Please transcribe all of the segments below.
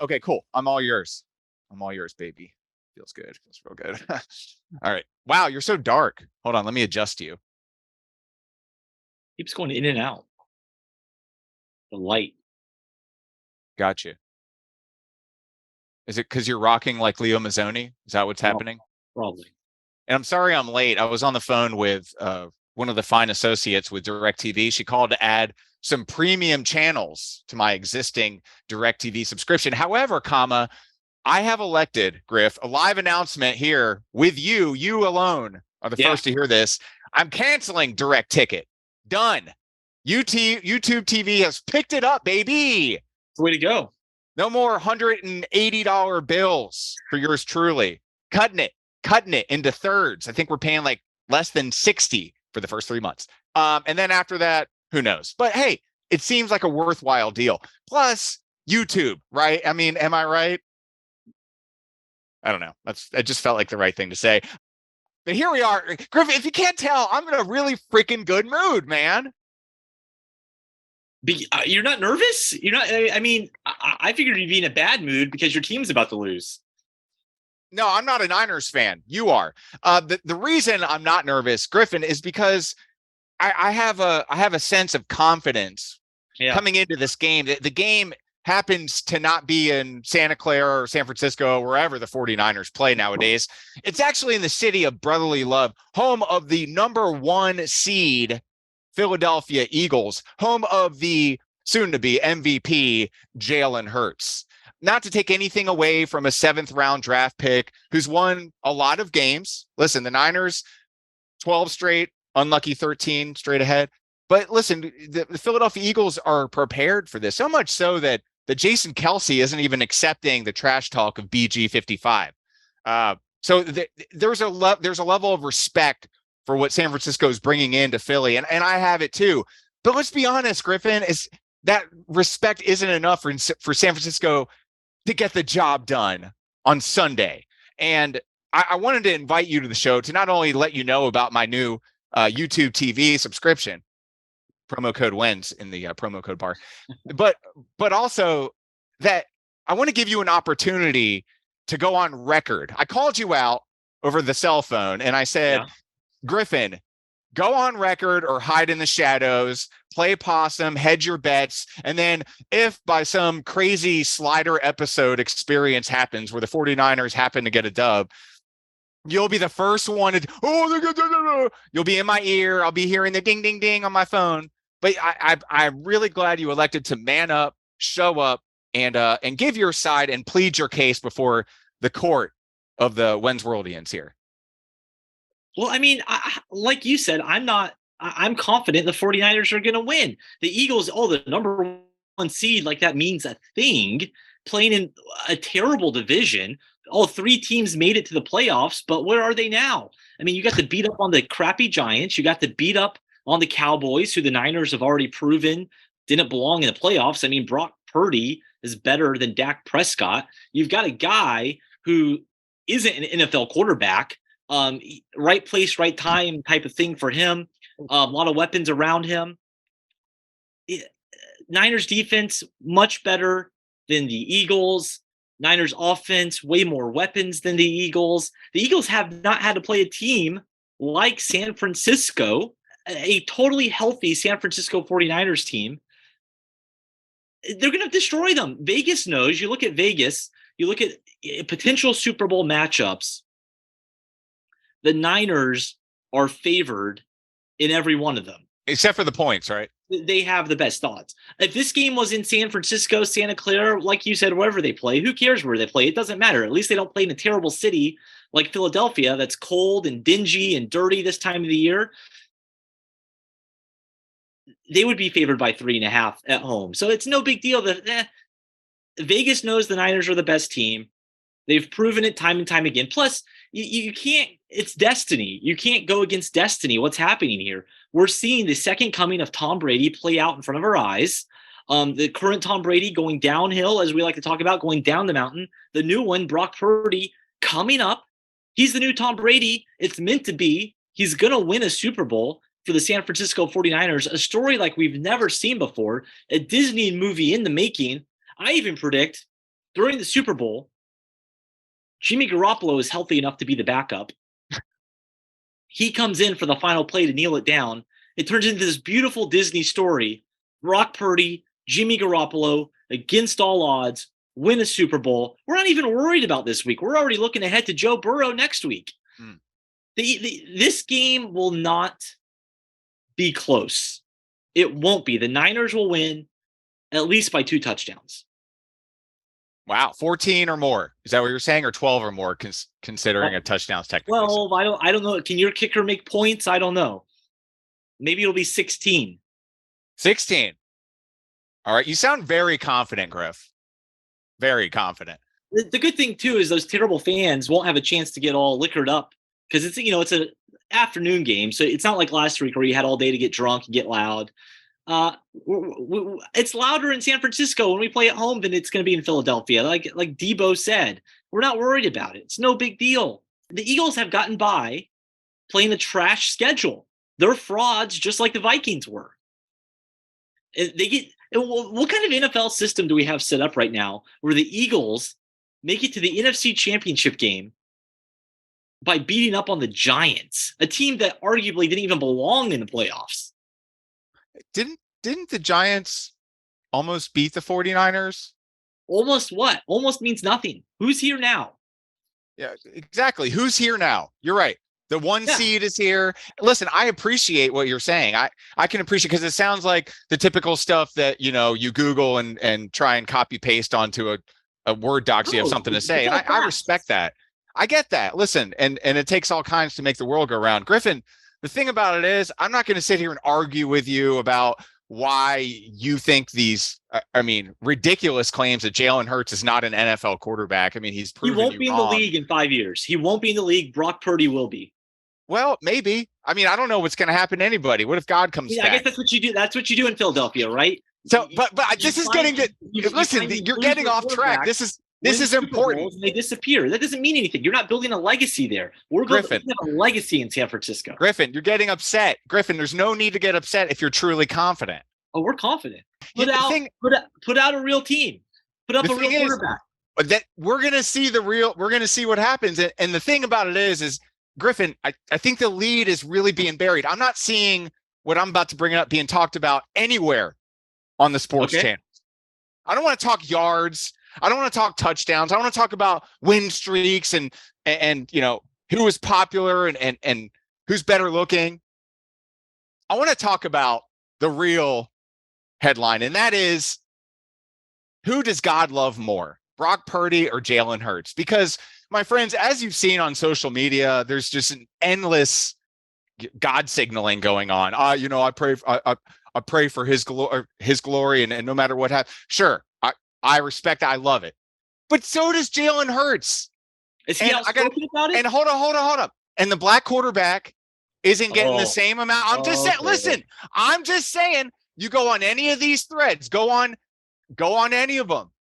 Okay, cool. I'm all yours. I'm all yours, baby. Feels good. Feels real good. All right. Wow, you're so dark. Hold on, let me adjust you. Keeps going in and out. The light. Gotcha. Is it because you're rocking like Leo Mazzoni? Is that what's happening? Probably. And I'm sorry I'm late. I was on the phone with one of the fine associates with DirecTV. She called to add some premium channels to my existing DirecTV subscription. However, I have elected, Griff, a live announcement here with you. You alone are the first to hear this. I'm canceling Direct Ticket. Done. YouTube TV has picked it up, baby. It's the way to go. No more $180 bills for yours truly. Cutting it into thirds. I think we're paying like less than 60 for the first 3 months. And then after that, who knows? But hey, it seems like a worthwhile deal. Plus YouTube, right? I mean, am I right? I don't know. It just felt like the right thing to say. But here we are. Griff, if you can't tell, I'm in a really freaking good mood, man. You're not nervous? You're not. I mean, I figured you'd be in a bad mood because your team's about to lose. No, I'm not a Niners fan. You are. The reason I'm not nervous, Griffin, is because I have a sense of confidence coming into this game. The game happens to not be in Santa Clara or San Francisco, wherever the 49ers play nowadays. It's actually in the city of brotherly love, home of the number 1 seed Philadelphia Eagles, home of the soon-to-be MVP Jalen Hurts. Not to take anything away from a 7th-round draft pick who's won a lot of games. Listen, the Niners, 12 straight, unlucky 13 straight ahead. But listen, the Philadelphia Eagles are prepared for this, so much so that Jason Kelce isn't even accepting the trash talk of BG55. So there's a level of respect for what San Francisco is bringing into Philly, and I have it too. But let's be honest, Griffin, is that respect isn't enough for San Francisco to get the job done on Sunday. And I wanted to invite you to the show to not only let you know about my new YouTube TV subscription, promo code Wenz in the promo code bar, but also that I want to give you an opportunity to go on record. I called you out over the cell phone and I said, Griffin, go on record or hide in the shadows, play possum, hedge your bets. And then if by some crazy slider episode experience happens where the 49ers happen to get a dub, you'll be the first one to, you'll be in my ear. I'll be hearing the ding, ding, ding on my phone. But I'm really glad you elected to man up, show up, and give your side and plead your case before the court of the Wensworldians here. Well, I mean, like you said, I'm confident the 49ers are going to win. The Eagles, the number 1 seed, like that means a thing, playing in a terrible division. All 3 teams made it to the playoffs, but where are they now? I mean, you got to beat up on the crappy Giants. You got to beat up on the Cowboys, who the Niners have already proven didn't belong in the playoffs. I mean, Brock Purdy is better than Dak Prescott. You've got a guy who isn't an NFL quarterback. Right place, right time type of thing for him. A lot of weapons around him. Niners defense, much better than the Eagles. Niners offense, way more weapons than the Eagles. The Eagles have not had to play a team like San Francisco, a totally healthy San Francisco 49ers team. They're going to destroy them. Vegas knows. You look at Vegas, you look at potential Super Bowl matchups. The Niners are favored in every one of them. Except for the points, right? They have the best odds. If this game was in San Francisco, Santa Clara, like you said, wherever they play, who cares where they play? It doesn't matter. At least they don't play in a terrible city like Philadelphia that's cold and dingy and dirty this time of the year. They would be favored by 3.5 at home. So it's no big deal that Vegas knows the Niners are the best team. They've proven it time and time again. Plus, you can't, it's destiny. You can't go against destiny. What's happening here? We're seeing the second coming of Tom Brady play out in front of our eyes. The current Tom Brady going downhill, as we like to talk about, going down the mountain. The new one, Brock Purdy, coming up. He's the new Tom Brady. It's meant to be. He's going to win a Super Bowl for the San Francisco 49ers, a story like we've never seen before, a Disney movie in the making. I even predict during the Super Bowl, Jimmy Garoppolo is healthy enough to be the backup. He comes in for the final play to kneel it down. It turns into this beautiful Disney story. Brock Purdy, Jimmy Garoppolo, against all odds, win a Super Bowl. We're not even worried about this week. We're already looking ahead to Joe Burrow next week. This game will not be close. It won't be. The Niners will win at least by 2 touchdowns. Wow, 14 or more. Is that what you're saying, or 12 or more, considering a touchdown's technically? Well, I don't know. Can your kicker make points? I don't know. Maybe it'll be 16. 16. All right. You sound very confident, Griff. Very confident. The good thing, too, is those terrible fans won't have a chance to get all liquored up because it's an afternoon game. So it's not like last week where you had all day to get drunk and get loud. It's louder in San Francisco when we play at home than it's going to be in Philadelphia. Like Debo said, we're not worried about it. It's no big deal. The Eagles have gotten by playing a trash schedule. They're frauds just like the Vikings were. What kind of NFL system do we have set up right now where the Eagles make it to the NFC Championship game by beating up on the Giants, a team that arguably didn't even belong in the playoffs? Didn't the Giants almost beat the 49ers? Almost what? Almost means nothing. Who's here now? Yeah, exactly. Who's here now? You're right. The one seed is here. Listen, I appreciate what you're saying. I can appreciate, because it sounds like the typical stuff that, you Google and try and copy paste onto a Word doc so you have something to say. And I respect that. I get that. Listen, and it takes all kinds to make the world go round. Griffin, the thing about it is, I'm not going to sit here and argue with you about why you think these, ridiculous claims that Jalen Hurts is not an NFL quarterback. I mean, he's proven he won't be wrong. In the league in 5 years. He won't be in the league. Brock Purdy will be. Well, maybe. I mean, I don't know what's going to happen to anybody. What if God comes back? I guess that's what you do. That's what you do in Philadelphia, right? So, but this is getting to listen. You're getting off track. This is important. And they disappear. That doesn't mean anything. You're not building a legacy there. We have a legacy in San Francisco. Griffin, you're getting upset. Griffin, there's no need to get upset if you're truly confident. Oh, we're confident. Put out a real team. Put up a real quarterback. That we're gonna see we're gonna see what happens. And the thing about it is Griffin, I think the lead is really being buried. I'm not seeing what I'm about to bring up being talked about anywhere on the sports channels. I don't want to talk yards. I don't want to talk touchdowns. I want to talk about win streaks and who is popular and who's better looking. I want to talk about the real headline, and that is, who does God love more, Brock Purdy or Jalen Hurts? Because, my friends, as you've seen on social media, there's just an endless God signaling going on. I pray for his glory, and no matter what happens. Sure, I respect it. I love it. But so does Jalen Hurts. Is he outspoken about it? And hold up. And the black quarterback isn't getting the same amount. I'm just saying, listen, I'm just saying, you go on any of these threads, go on any of them,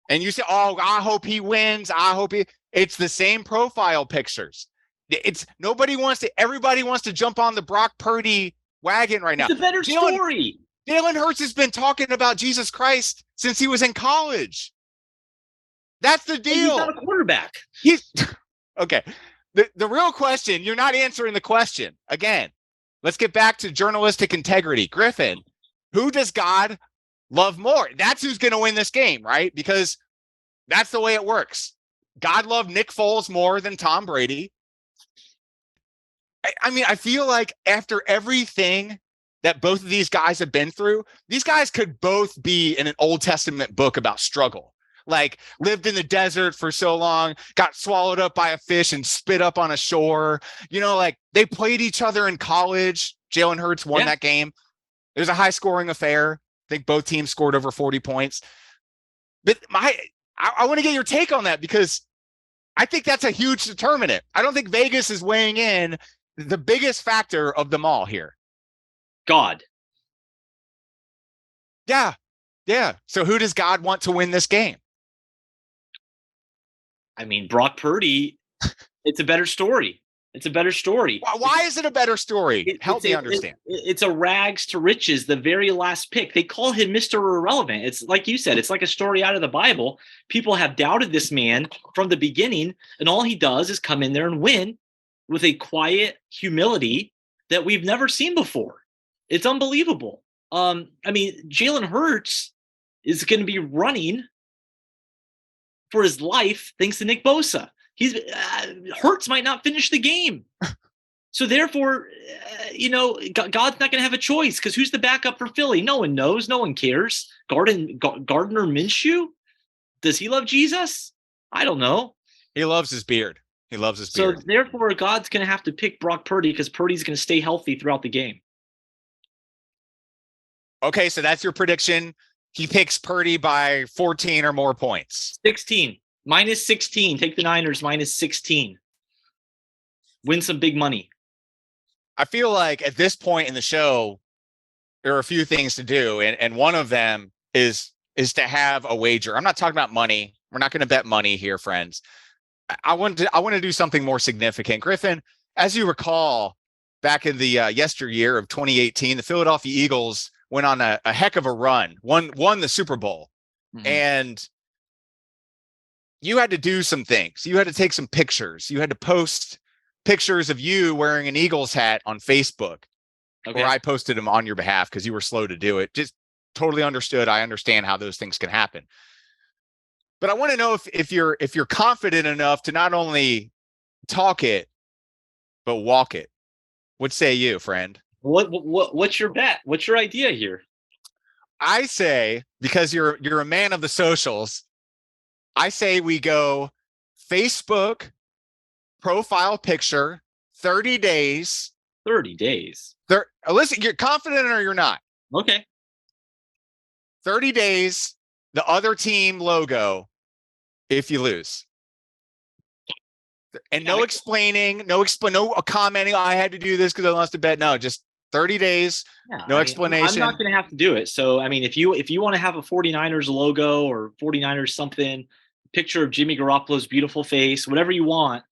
and you say, oh, I hope he wins. It's the same profile pictures. Everybody wants to jump on the Brock Purdy wagon right now. It's a better story. Jalen Hurts has been talking about Jesus Christ since he was in college. That's the deal. He's not a quarterback. Okay. The real question, you're not answering the question. Again, let's get back to journalistic integrity. Griffin, who does God love more? That's who's going to win this game, right? Because that's the way it works. God loved Nick Foles more than Tom Brady. I feel like after everything that both of these guys have been through, these guys could both be in an Old Testament book about struggle. Like, lived in the desert for so long, got swallowed up by a fish and spit up on a shore. They played each other in college. Jalen Hurts won that game. It was a high scoring affair. I think both teams scored over 40 points. But I want to get your take on that, because I think that's a huge determinant. I don't think Vegas is weighing in the biggest factor of them all here. God. Yeah. So who does God want to win this game? Brock Purdy, it's a better story. It's a better story. Why is it a better story? Help me understand. It's a rags to riches, the very last pick. They call him Mr. Irrelevant. It's like you said, it's like a story out of the Bible. People have doubted this man from the beginning, and all he does is come in there and win with a quiet humility that we've never seen before. It's unbelievable. I mean, Jalen Hurts is going to be running for his life thanks to Nick Bosa. Hurts might not finish the game. So therefore, God's not going to have a choice, because who's the backup for Philly? No one knows. No one cares. Gardner Minshew? Does he love Jesus? I don't know. He loves his beard. So therefore, God's going to have to pick Brock Purdy, because Purdy's going to stay healthy throughout the game. Okay, so that's your prediction. He picks Purdy by 14 or more points. 16. Minus 16. Take the Niners minus 16. Win some big money. I feel like at this point in the show, there are a few things to do. And one of them is to have a wager. I'm not talking about money. We're not going to bet money here, friends. I want to do something more significant. Griffin, as you recall, back in the yesteryear of 2018, the Philadelphia Eagles went on a heck of a run, won the Super Bowl. Mm-hmm. And you had to do some things. You had to take some pictures. You had to post pictures of you wearing an Eagles hat on Facebook. Okay. Or I posted them on your behalf because you were slow to do it. Just totally understood. I understand how those things can happen. But I want to know if you're confident enough to not only talk it, but walk it. What say you, friend? What's your bet? What's your idea here? I say, because you're a man of the socials, I say we go Facebook profile picture, 30 days. 30 days. Listen, you're confident or you're not? Okay. 30 days, the other team logo if you lose. And no explaining, no commenting, I had to do this because I lost a bet. No, just 30 days, no explanation. I'm not going to have to do it. So, I mean, if you want to have a 49ers logo or 49ers something, picture of Jimmy Garoppolo's beautiful face, whatever you want,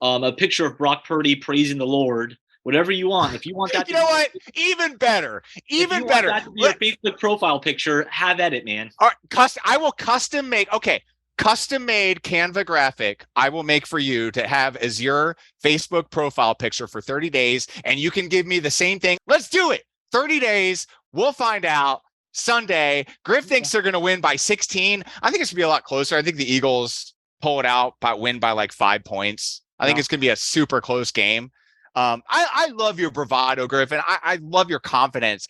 a picture of Brock Purdy praising the Lord, whatever you want. If you want that, you know what? Even better. Even better. Want that to be your Facebook profile picture, have at it, man. All right, I will custom make. Okay. Custom made Canva graphic I will make for you to have as your Facebook profile picture for 30 days. And you can give me the same thing. Let's do it. 30 days. We'll find out Sunday. Griff thinks they're going to win by 16. I think it's going to be a lot closer. I think the Eagles pull it out, win by like 5 points. I think it's going to be a super close game. I love your bravado, Griff, and I love your confidence.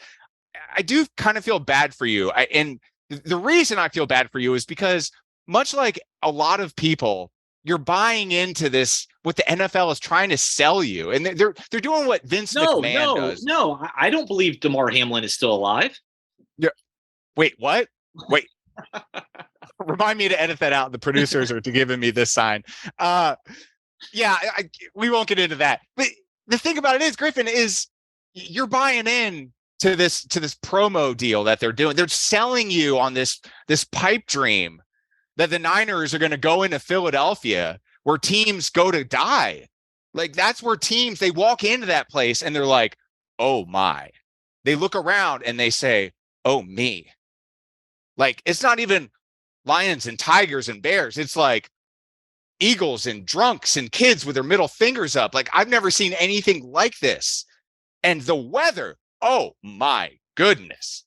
I do kind of feel bad for you. And the reason I feel bad for you is because much like a lot of people, you're buying into this, what the NFL is trying to sell you. And they're doing what Vince McMahon does. No, I don't believe DeMar Hamlin is still alive. Yeah. Wait, what? Wait. Remind me to edit that out. The producers are giving me this sign. We won't get into that. But the thing about it is, Griffin, is you're buying in to this promo deal that they're doing. They're selling you on this pipe dream that the Niners are going to go into Philadelphia where teams go to die. Like, that's where teams, they walk into that place and they're like, oh my. They look around and they say, oh me. Like, it's not even lions and tigers and bears. It's like eagles and drunks and kids with their middle fingers up. Like, I've never seen anything like this. And the weather, oh my goodness.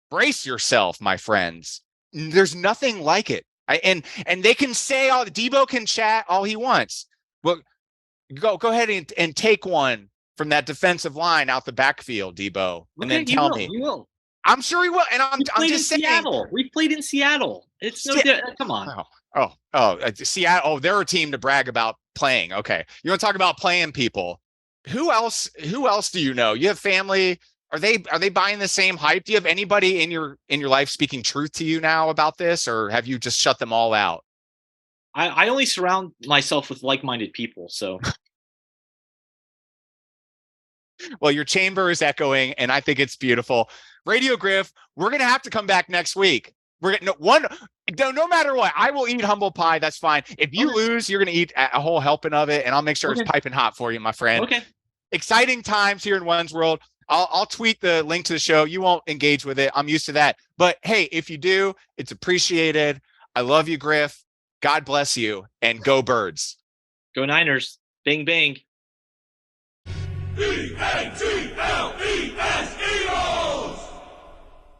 Brace yourself, my friends. There's nothing like it. And they can say Debo can chat all he wants. Well, go ahead and take one from that defensive line out the backfield, Debo, and then tell me. He will. I'm sure he will. And I'm just saying. Seattle. We played in Seattle. It's no come on. Seattle. Oh, they're a team to brag about playing. Okay, you want to talk about playing people? Who else do you know? You have family. Are they buying the same hype? Do you have anybody in your life speaking truth to you now about this, or have you just shut them all out? I only surround myself with like-minded people, so. Well, your chamber is echoing, and I think it's beautiful. Radio Griff, we're going to have to come back next week. We're getting one. No matter what, I will eat humble pie. That's fine. If you lose, you're going to eat a whole helping of it, and I'll make sure it's piping hot for you, my friend. Okay. Exciting times here in Wenz World. I'll tweet the link to the show. You won't engage with it. I'm used to that. But hey, if you do, it's appreciated. I love you, Griff. God bless you, and go Birds. Go Niners. Bing, bang. E-A-T-L-E-S-E